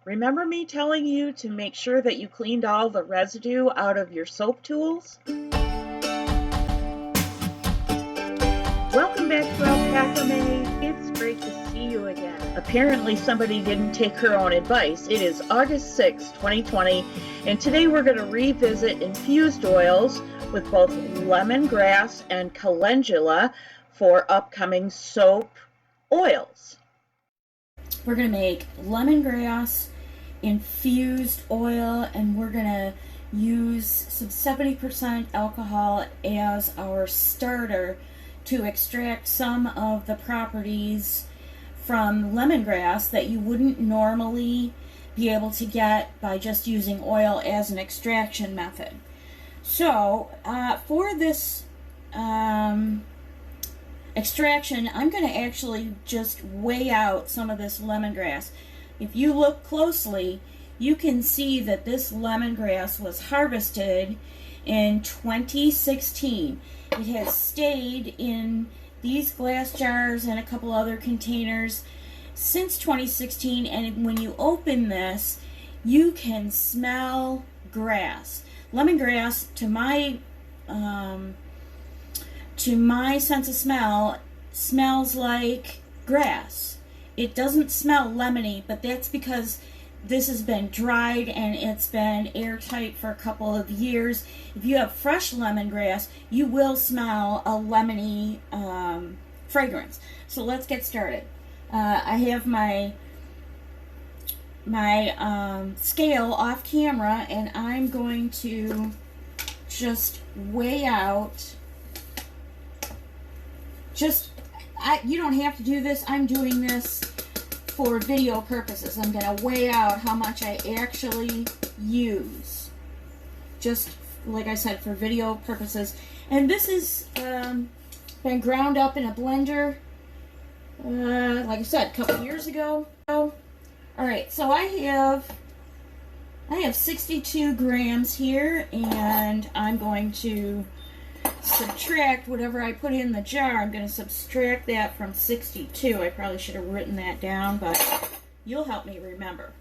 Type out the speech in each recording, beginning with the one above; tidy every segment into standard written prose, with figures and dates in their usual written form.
Remember me telling you to make sure that you cleaned all the residue out of your soap tools? Welcome back to Alpacamade. It's great to see you again. Apparently somebody didn't take her own advice. It is August 6, 2020, and today we're going to revisit infused oils with both lemongrass and calendula for upcoming soap oils. We're going to make lemongrass infused oil, and we're going to use some 70% alcohol as our starter to extract some of the properties from lemongrass that you wouldn't normally be able to get by just using oil as an extraction method. So for this extraction, I'm going to actually just weigh out some of this lemongrass. If you look closely, you can see that this lemongrass was harvested in 2016. It has stayed in these glass jars and a couple other containers since 2016, and when you open this, you can smell grass. Lemongrass, to my sense of smell, smells like grass. It doesn't smell lemony, but that's because this has been dried and it's been airtight for a couple of years. If you have fresh lemongrass, you will smell a lemony fragrance. So let's get started. I have my scale off camera, and I'm going to just weigh out. You don't have to do this. I'm doing this for video purposes. I'm going to weigh out how much I actually use. Just like I said, for video purposes. And this has been ground up in a blender, like I said, a couple years ago. Alright, so I have 62 grams here, and I'm going to subtract whatever I put in the jar. I'm going to subtract that from 62. I probably should have written that down, but you'll help me remember.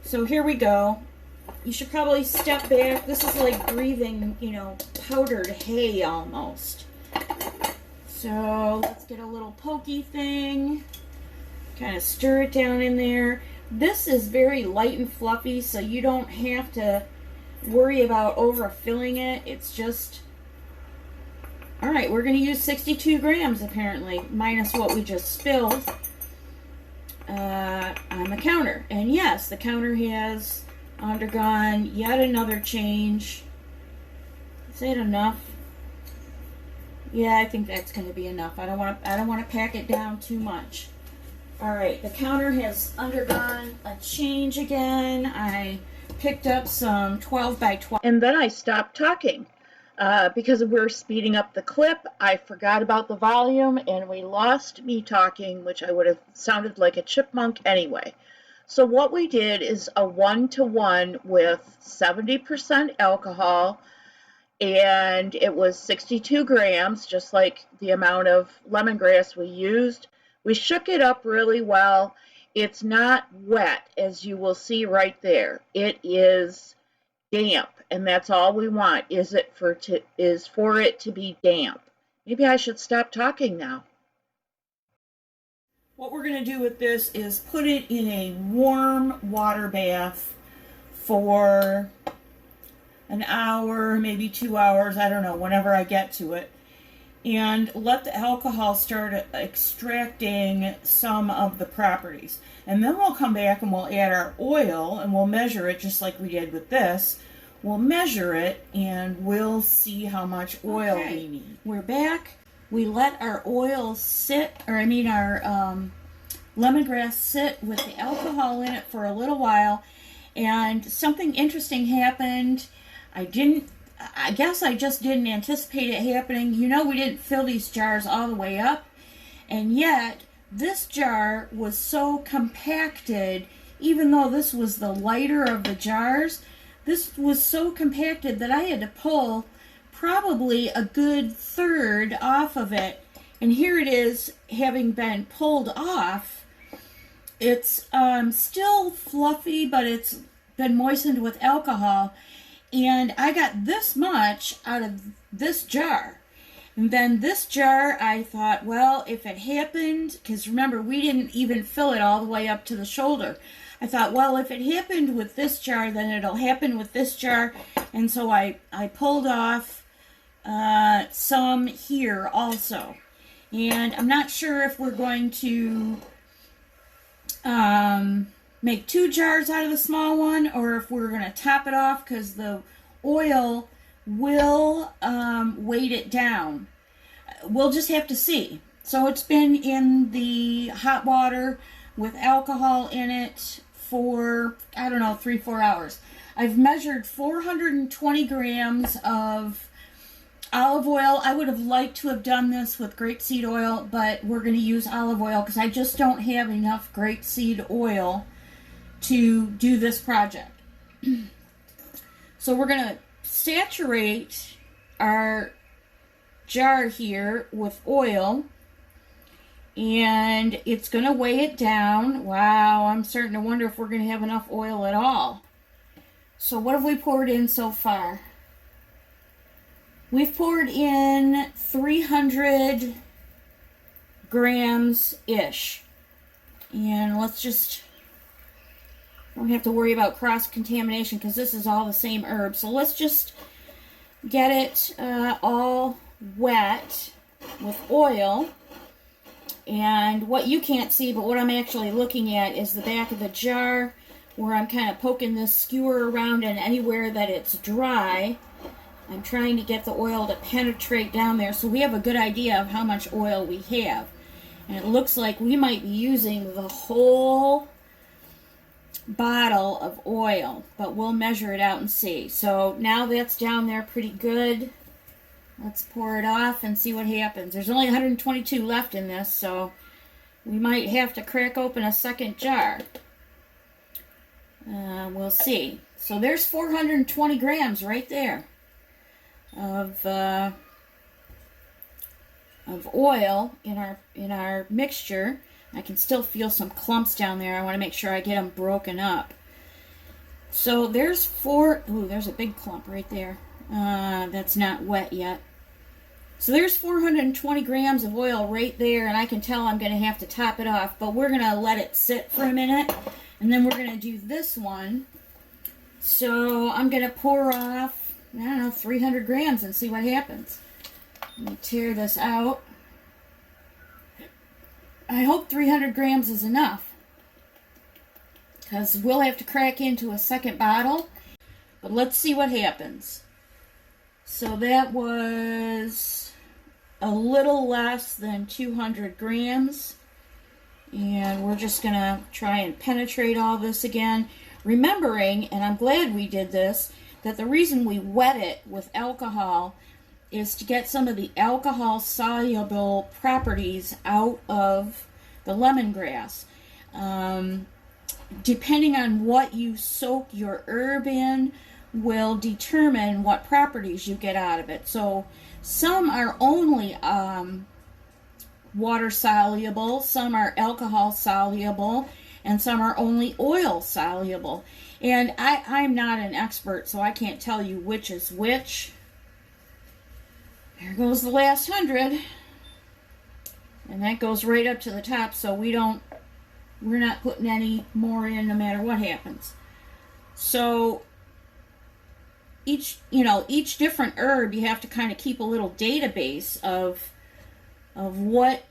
So here we go. You should probably step back. This is like breathing, powdered hay almost. So let's get a little pokey thing. Kind of stir it down in there. This is very light and fluffy, so you don't have to worry about overfilling it. It's just... Alright, we're going to use 62 grams apparently, minus what we just spilled on the counter. And yes, the counter has undergone yet another change. Is that enough? Yeah, I think that's going to be enough. I don't want to pack it down too much. Alright, the counter has undergone a change again. I picked up some 12 by 12. And then I stopped talking. Because we're speeding up the clip, I forgot about the volume, and we lost me talking, which I would have sounded like a chipmunk anyway. So what we did is a 1-to-1 with 70% alcohol, and it was 62 grams, just like the amount of lemongrass we used. We shook it up really well. It's not wet, as you will see right there. It is damp, and that's all we want, is for it to be damp. Maybe I should stop talking now. What we're going to do with this is put it in a warm water bath for an hour, maybe 2 hours, I don't know, whenever I get to it, and let the alcohol start extracting some of the properties. And then we'll come back and we'll add our oil, and we'll measure it just like we did with this. We'll measure it, and we'll see how much oil we need. We're back. We let our oil sit, our lemongrass sit with the alcohol in it for a little while, and something interesting happened. I guess I just didn't anticipate it happening. We didn't fill these jars all the way up, and yet this jar was so compacted, even though this was the lighter of the jars, this was so compacted that I had to pull probably a good third off of it. And here it is, having been pulled off, It's still fluffy, but it's been moistened with alcohol. And I got this much out of this jar. And then this jar, I thought, well, if it happened, because remember, we didn't even fill it all the way up to the shoulder. I thought, well, if it happened with this jar, then it'll happen with this jar. And so I pulled off some here also. And I'm not sure if we're going to make 2 jars out of the small one, or if we're going to top it off, because the oil will weight it down. We'll just have to see. So it's been in the hot water with alcohol in it for, I don't know, 3-4 hours. I've measured 420 grams of olive oil. I would have liked to have done this with grapeseed oil, but we're going to use olive oil because I just don't have enough grapeseed oil to do this project. So we're going to saturate our jar here with oil, and it's going to weigh it down. Wow, I'm starting to wonder if we're going to have enough oil at all. So what have we poured in so far? We've poured in 300 grams-ish. And let's just, don't have to worry about cross-contamination because this is all the same herb. So let's just get it all wet with oil. And what you can't see, but what I'm actually looking at is the back of the jar where I'm kind of poking this skewer around, and anywhere that it's dry, I'm trying to get the oil to penetrate down there so we have a good idea of how much oil we have. And it looks like we might be using the whole bottle of oil, but we'll measure it out and see. So now that's down there pretty good. Let's pour it off and see what happens. There's only 122 left in this, so we might have to crack open a second jar. We'll see. So there's 420 grams right there of oil in our mixture. I can still feel some clumps down there. I want to make sure I get them broken up. So there's there's a big clump right there. That's not wet yet. So there's 420 grams of oil right there, and I can tell I'm going to have to top it off, but we're going to let it sit for a minute, and then we're going to do this one. So I'm going to pour off, I don't know, 300 grams and see what happens. Let me tear this out. I hope 300 grams is enough, because we'll have to crack into a second bottle, but let's see what happens. So that was a little less than 200 grams. And we're just going to try and penetrate all this again. Remembering, and I'm glad we did this, that the reason we wet it with alcohol is to get some of the alcohol-soluble properties out of the lemongrass. Depending on what you soak your herb in will determine what properties you get out of it. So some are only water soluble, some are alcohol soluble, and some are only oil soluble. And I'm not an expert, so I can't tell you which is which. There goes the last 100. And that goes right up to the top, so we're not putting any more in no matter what happens. So each different herb, you have to kind of keep a little database of what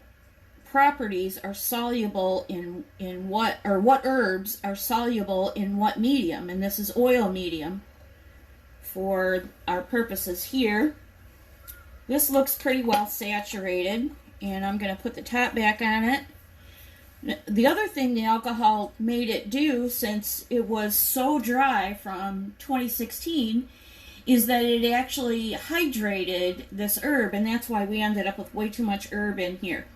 properties are soluble in what, or what herbs are soluble in what medium. And this is oil medium for our purposes here. This looks pretty well saturated, and I'm going to put the top back on it. The other thing the alcohol made it do, since it was so dry from 2016, is that it actually hydrated this herb, and that's why we ended up with way too much herb in here.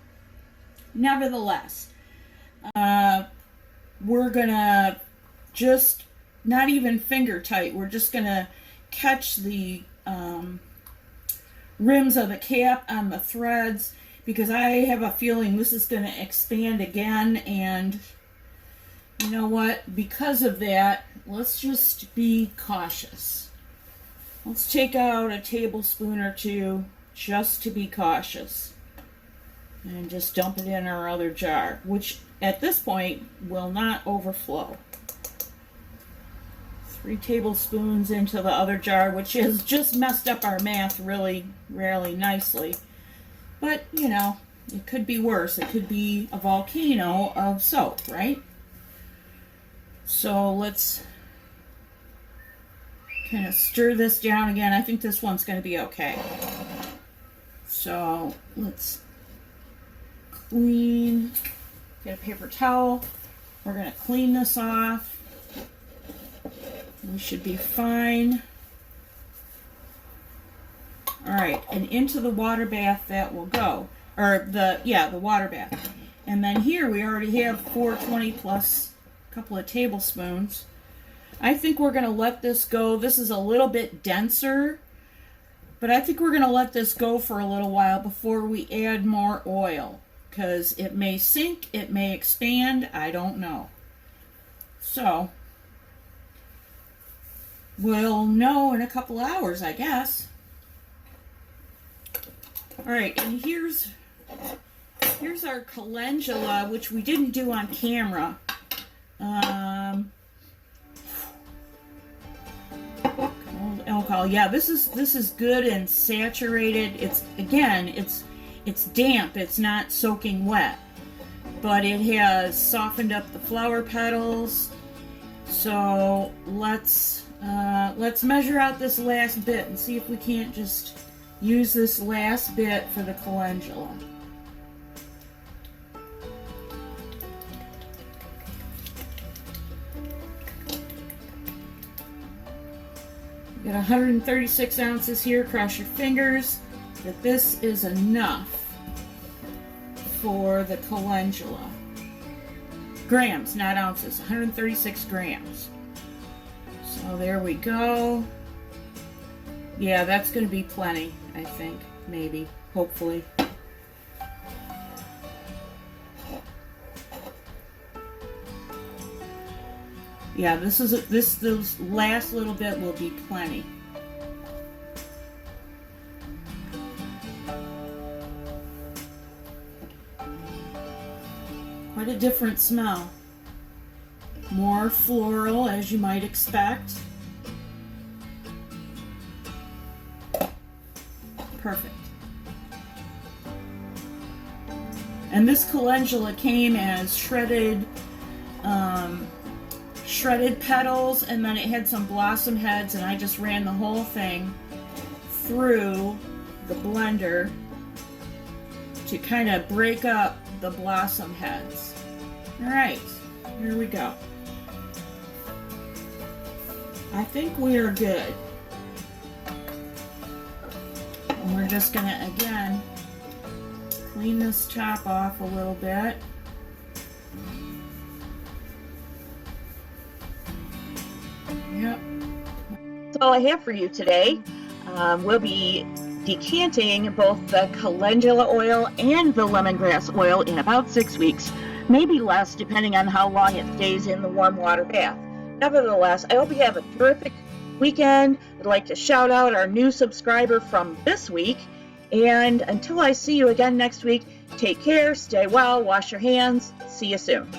Nevertheless, we're gonna just, not even finger tight, we're just gonna catch the rims of the cap on the threads, because I have a feeling this is gonna expand again, and you know what? Because of that, let's just be cautious. Let's take out a tablespoon or two just to be cautious. And just dump it in our other jar, which at this point will not overflow. 3 tablespoons into the other jar, which has just messed up our math really nicely. But, you know, it could be worse. It could be a volcano of soap, right? So let's kind of stir this down again. I think this one's going to be okay. So let's clean, get a paper towel. We're going to clean this off. We should be fine. All right, and into the water bath that will go, or the water bath. And then here we already have 420 plus a couple of tablespoons. I think we're going to let this go. This is a little bit denser, but I think we're going to let this go for a little while before we add more oil, because it may sink, it may expand, I don't know. So we'll know in a couple hours, I guess. All right, and here's our calendula, which we didn't do on camera. Cold alcohol. Yeah, this is good and saturated. It's damp. It's not soaking wet, but it has softened up the flower petals. So let's measure out this last bit and see if we can't just use this last bit for the calendula. Got 136 ounces here. Cross your fingers that this is enough for the calendula. Grams, not ounces. 136 grams. So there we go. Yeah, that's going to be plenty, I think. Maybe. Hopefully. Yeah, this last little bit will be plenty. Quite a different smell. More floral, as you might expect. Perfect. And this calendula came as shredded petals, and then it had some blossom heads, and I just ran the whole thing through the blender to kind of break up the blossom heads. All right, here we go. I think we are good. And we're just gonna, again, clean this top off a little bit. Yep. That's all I have for you today. We'll be decanting both the calendula oil and the lemongrass oil in about 6 weeks, maybe less depending on how long it stays in the warm water bath. Nevertheless, I hope you have a terrific weekend. I'd like to shout out our new subscriber from this week. And until I see you again next week, take care, stay well, wash your hands. See you soon.